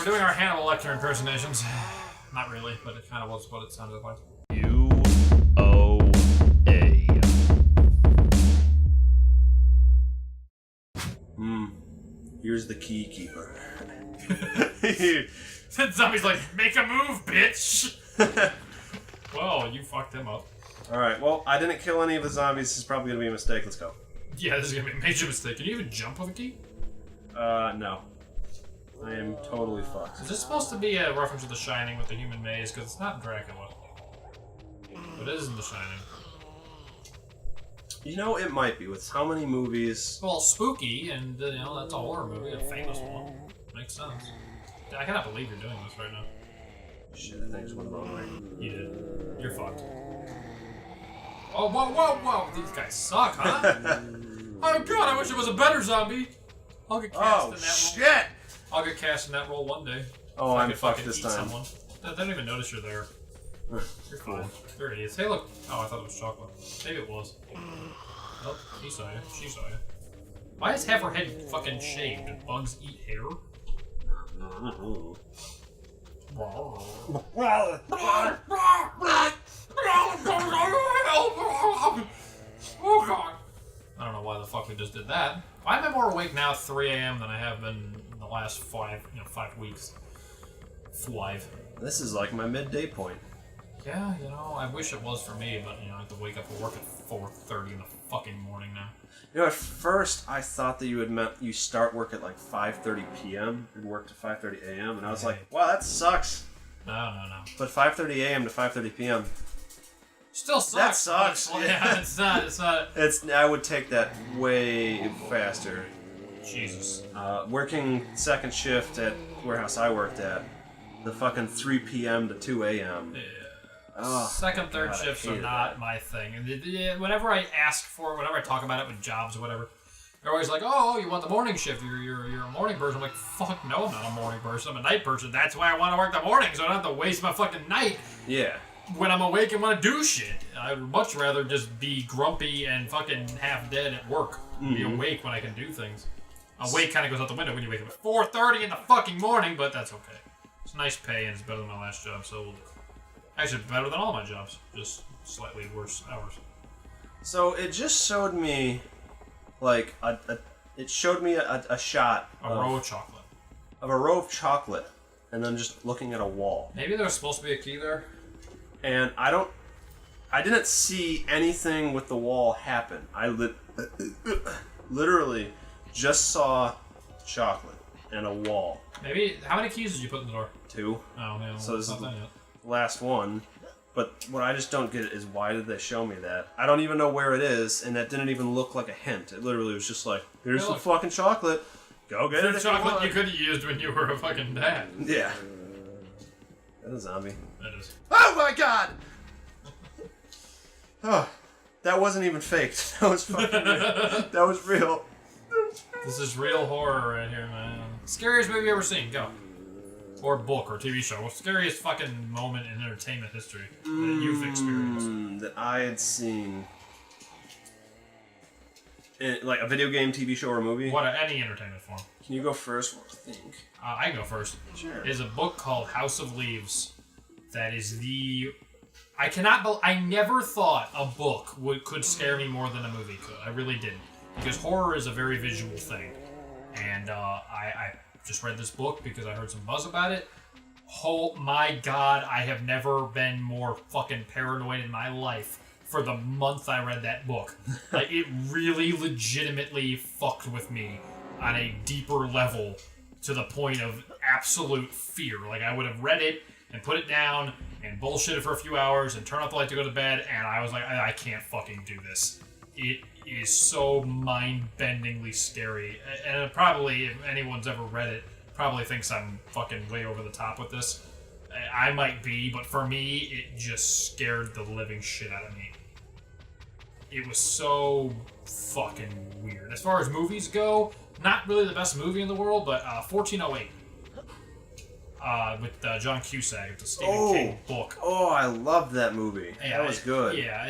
We're doing our Hannibal Lecter impersonations. Not really, but it kind of was what it sounded like. UOA. Here's the key keeper. Zombie's like, make a move, bitch! Well, you fucked him up. Alright, well, I didn't kill any of the zombies. This is probably going to be a mistake. Let's go. Yeah, this is going to be a major mistake. Can you even jump with a key? No. I am totally fucked. Is this supposed to be a reference to The Shining with the human maze? Because it's not Dracula. But it is in The Shining. You know, it might be. With how many movies... Well, spooky, and, you know, that's a horror movie, a famous one. Makes sense. I cannot believe you're doing this right now. Shit, I think I just went the wrong way. You did. You're fucked. Oh, whoa, whoa, whoa! These guys suck, huh? Oh god, I wish it was a better zombie! I'll get cast in that role. Shit! I'll get cast in that role one day. Oh, I'm fucking fucked this eat time. Someone. They don't even notice you're there. You're fine. There it is. Hey, look. Oh, I thought it was chocolate. Maybe it was. Oh, he saw you. She saw you. Why is half her head fucking shaved? Do bugs eat hair? Oh god. I don't know why the fuck we just did that. Why am I more awake now at 3 a.m. than I have been in the last 5 weeks? 5. This is like my midday point. Yeah, you know, I wish it was for me, but, you know, I have to wake up for work at 4:30 in the fucking morning now. You know, at first I thought that you had meant you start work at like 5:30 p.m. and work to 5:30 a.m. and I was like, wow, that sucks. No. But 5:30 a.m. to 5:30 p.m. Still sucks. That sucks. Yeah, it's not. I would take that way faster. Jesus. Working second shift at warehouse I worked at, the fucking 3 p.m. to 2 a.m. Yeah. Oh, Second, third God, shifts I are hated not that. my thing. And whenever I ask for, whenever I talk about it with jobs or whatever, they're always like, "Oh, you want the morning shift? You're a morning person." I'm like, "Fuck no, I'm not a morning person. I'm a night person. That's why I want to work the morning, so I don't have to waste my fucking night Yeah. when I'm awake and want to do shit. I'd much rather just be grumpy and fucking half dead at work. Be awake when I can do things. Awake kind of goes out the window when you wake up at 4:30 in the fucking morning, but that's okay. It's nice pay and it's better than my last job, so we'll do it. Actually, better than all my jobs, just slightly worse hours. So it just showed me, like, it showed me a shot A row of chocolate. of a row of chocolate, and then just looking at a wall. Maybe there was supposed to be a key there. And I didn't see anything with the wall happen. I literally just saw chocolate and a wall. Maybe, how many keys did you put in the door? 2. Oh, yeah. So this not is done yet. Last one. But what I just don't get is why did they show me that? I don't even know where it is, and that didn't even look like a hint. It literally was just like, here's Hey, some look. fucking chocolate. Go get it The if chocolate you you want. could have used when you were a fucking dad. Yeah. That's a zombie. That is. Oh my god! Oh, that wasn't even faked. That was fucking real. That was real. This is real horror right here, man. Scariest movie you ever seen? Go. Or book or TV show. What's the scariest fucking moment in entertainment history that you've experienced? That I had seen. Like a video game, TV show, or movie? Any entertainment form. Can you go first? What do you think? I can go first. Sure. There's a book called House of Leaves that is the... I never thought a book could scare me more than a movie could. I really didn't. Because horror is a very visual thing. And I just read this book because I heard some buzz about it. Oh my god, I have never been more fucking paranoid in my life for the month I read that book. Like, it really legitimately fucked with me on a deeper level to the point of absolute fear. Like, I would have read it and put it down and bullshit it for a few hours and turn off the light to go to bed, and I was like, I can't fucking do this. It is so mind-bendingly scary. And probably, if anyone's ever read it, probably thinks I'm fucking way over the top with this. I might be, but for me, it just scared the living shit out of me. It was so fucking weird. As far as movies go, not really the best movie in the world, but 1408. With John Cusack. It's a Stephen King book. Oh, I loved that movie. Yeah, that was good. Yeah,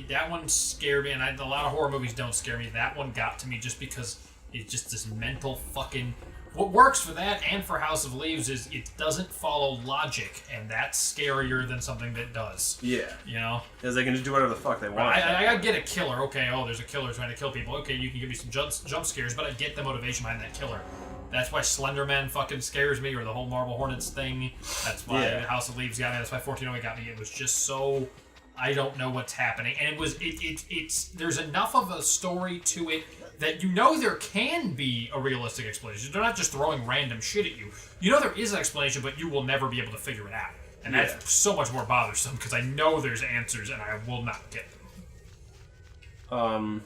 that one scared me, and a lot of horror movies don't scare me. That one got to me just because it's just this mental fucking What works for that and for House of Leaves is it doesn't follow logic, and that's scarier than something that does. Yeah. You know? Because they can just do whatever the fuck they want. I get a killer. Okay, there's a killer trying to kill people. Okay, you can give me some jump scares, but I get the motivation behind that killer. That's why Slenderman fucking scares me, or the whole Marble Hornets thing. That's why House of Leaves got me. That's why 1408 got me. It was just so... I don't know what's happening. And it's there's enough of a story to it that you know there can be a realistic explanation. They're not just throwing random shit at you. You know there is an explanation, but you will never be able to figure it out. And that's so much more bothersome, because I know there's answers, and I will not get them.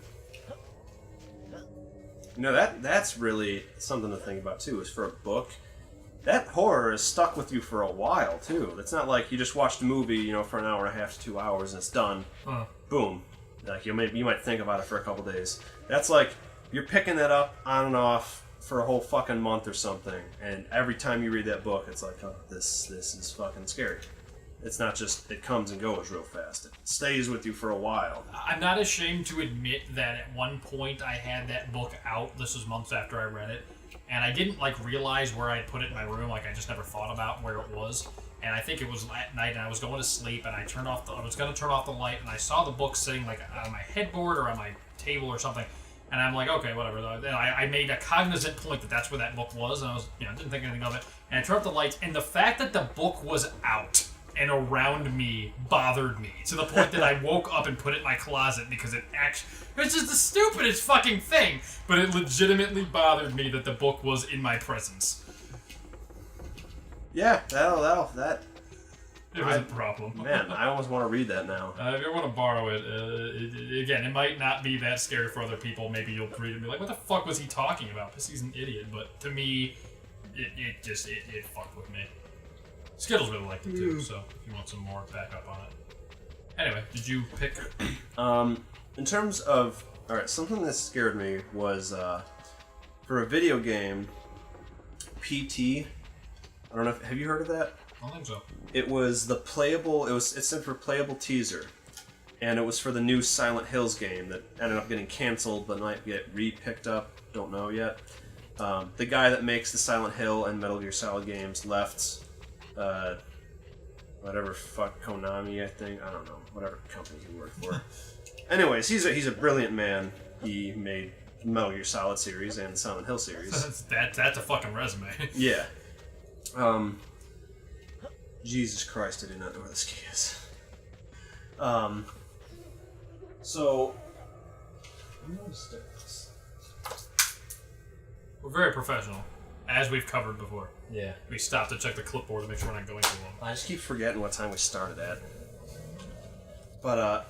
You know, that's really something to think about, too, is for a book. That horror is stuck with you for a while, too. It's not like you just watched a movie, you know, for an hour and a half to 2 hours and it's done. Boom. Like, you might think about it for a couple days. That's like, you're picking that up on and off for a whole fucking month or something, and every time you read that book, it's like, oh, this is fucking scary. It's not just, it comes and goes real fast. It stays with you for a while. I'm not ashamed to admit that at one point I had that book out. This was months after I read it. And I didn't, realize where I had put it in my room. I just never thought about where it was. And I think it was at night, and I was going to sleep, and I was going to turn off the light, and I saw the book sitting, on my headboard or on my table or something. And I'm like, okay, whatever. And I made a cognizant point that that's where that book was, and I was, didn't think anything of it. And I turned off the lights, and the fact that the book was out and around me bothered me to the point that I woke up and put it in my closet because it's just the stupidest fucking thing, but it legitimately bothered me that the book was in my presence. Yeah, It was a problem. Man, I almost want to read that now. If you want to borrow it, again, it might not be that scary for other people. Maybe you'll read it and be like, what the fuck was he talking about? Because he's an idiot. But to me, it fucked with me. Skittles really liked it too, so if you want some more backup on it. Anyway, did you pick? In terms of... Alright, something that scared me was, for a video game, PT. I don't know have you heard of that? I don't think so. It was the playable... It stood for playable teaser. And it was for the new Silent Hills game that ended up getting canceled, but might get re-picked up. Don't know yet. The guy that makes the Silent Hill and Metal Gear Solid games left... whatever fuck Konami, I think. I don't know. Whatever company he worked for. Anyways, he's a brilliant man. He made Metal Gear Solid series and Silent Hill series. That's a fucking resume. Yeah. Jesus Christ, I do not know where this key is. So... I'm gonna stick this. We're very professional, as we've covered before. Yeah. We stopped to check the clipboard to make sure we're not going too long. I just keep forgetting what time we started at. But,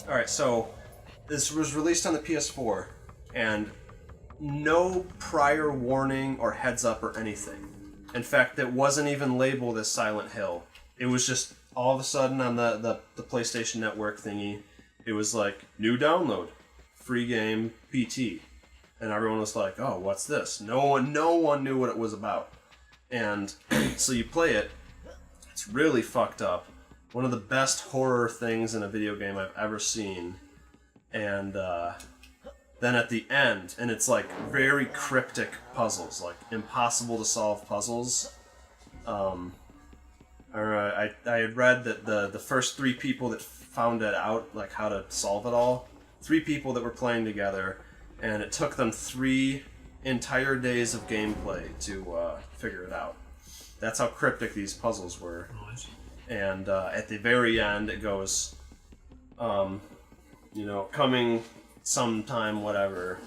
alright, so this was released on the PS4, and no prior warning or heads up or anything. In fact, it wasn't even labeled as Silent Hill. It was just all of a sudden on the PlayStation Network thingy, it was like, new download, free game, PT. And everyone was like, oh, what's this? No one knew what it was about. And so you play it, it's really fucked up. One of the best horror things in a video game I've ever seen. And then at the end, and it's like very cryptic puzzles, like impossible to solve puzzles. I had read that the first 3 people that found it out, like how to solve it all, 3 people that were playing together, and it took them 3 entire days of gameplay to figure it out. That's how cryptic these puzzles were. Nice. And at the very end, it goes, coming sometime, whatever,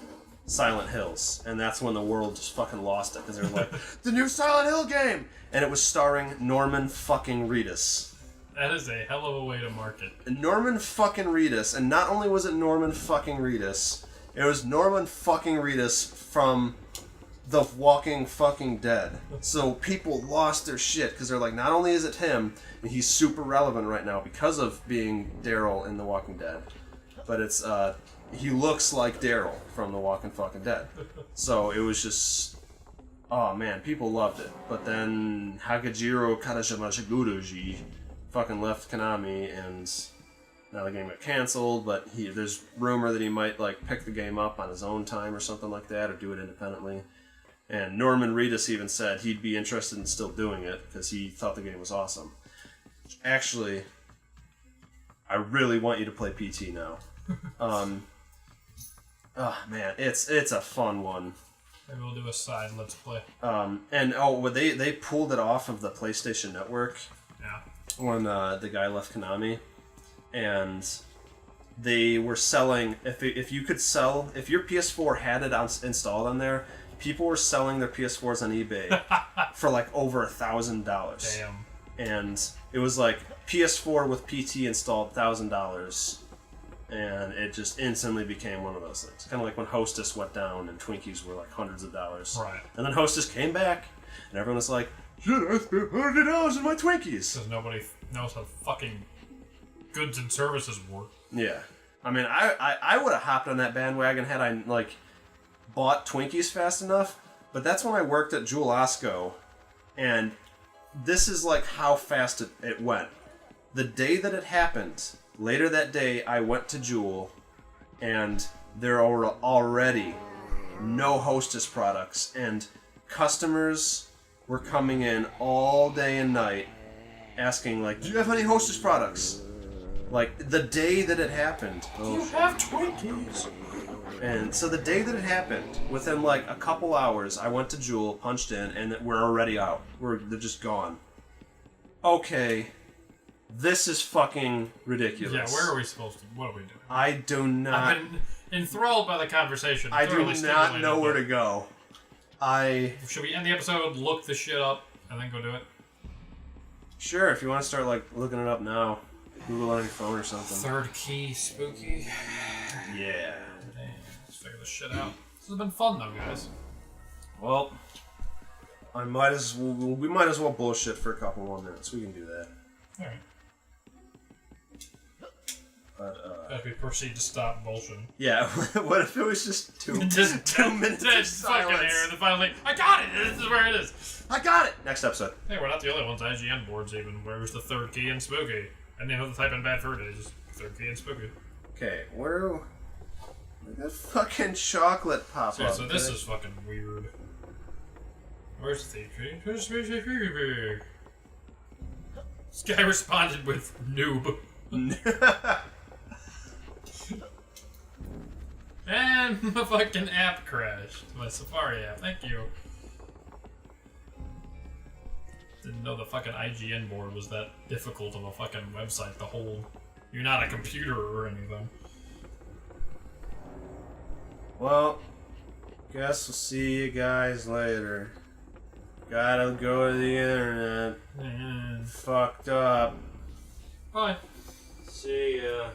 Silent Hills. And that's when the world just fucking lost it, because they were like, the new Silent Hill game! And it was starring Norman fucking Reedus. That is a hell of a way to market. Norman fucking Reedus, and not only was it Norman fucking Reedus, it was Norman fucking Reedus from The Walking fucking Dead. So people lost their shit, because they're like, not only is it him, and he's super relevant right now because of being Daryl in The Walking Dead, but it's, he looks like Daryl from The Walking fucking Dead. So it was just, oh man, people loved it. But then Hakajiro Kadashimashiguruji fucking left Konami, and now the game got canceled, but there's rumor that he might pick the game up on his own time or something like that, or do it independently. And Norman Reedus even said he'd be interested in still doing it because he thought the game was awesome. Actually, I really want you to play PT now. Oh man, it's a fun one. Maybe we'll do a side Let's Play. They pulled it off of the PlayStation Network. Yeah. When the guy left Konami, and they were selling. If you could sell, if your PS4 had it installed on there, people were selling their PS4s on eBay for like over $1,000. Damn. And it was like PS4 with PT installed $1,000, and it just instantly became one of those things. Kind of like when Hostess went down and Twinkies were like hundreds of dollars. Right. And then Hostess came back, and everyone was like, "Shit, I spent $100 on my Twinkies." Because nobody knows how fucking goods and services work. Yeah. I mean, I would have hopped on that bandwagon had I, like, bought Twinkies fast enough, but that's when I worked at Jewel Osco, and this is, like, how fast it went. The day that it happened, later that day, I went to Jewel, and there are already no Hostess products, and customers were coming in all day and night asking, like, do you have any Hostess products? Like, the day that it happened. You have Twinkies! And so the day that it happened, within like a couple hours, I went to Jewel, punched in, and we're already out. They're just gone. Okay, this is fucking ridiculous. Yeah, where are we supposed to... What are we doing? I do not... I've been enthralled by the conversation. I do not know where to go. Should we end the episode, look the shit up, and then go do it? Sure, if you want to start like looking it up now. Google on your phone or something. Third key spooky. Yeah. Damn, let's figure this shit out. This has been fun though, guys. Well, we might as well bullshit for a couple more minutes. We can do that. Alright. But, As we proceed to stop bullshitting. Yeah, what if it was just 2 minutes of fucking silence? air, and then finally, I got it! This is where it is! I got it! Next episode. Hey, we're not the only ones. IGN boards even. Where's the third key and spooky? I didn't know the type in bad for it is. Just third key and spooky. Okay, where that fucking chocolate pop Yeah, up? so this is fucking weird. Where's the key? This guy responded with noob. And my fucking app crashed. My Safari app. Thank you. Didn't know the fucking IGN board was that difficult of a fucking website to hold. You're not a computer or anything. Well, guess we'll see you guys later. Gotta go to the internet. Fucked up. Bye. See ya.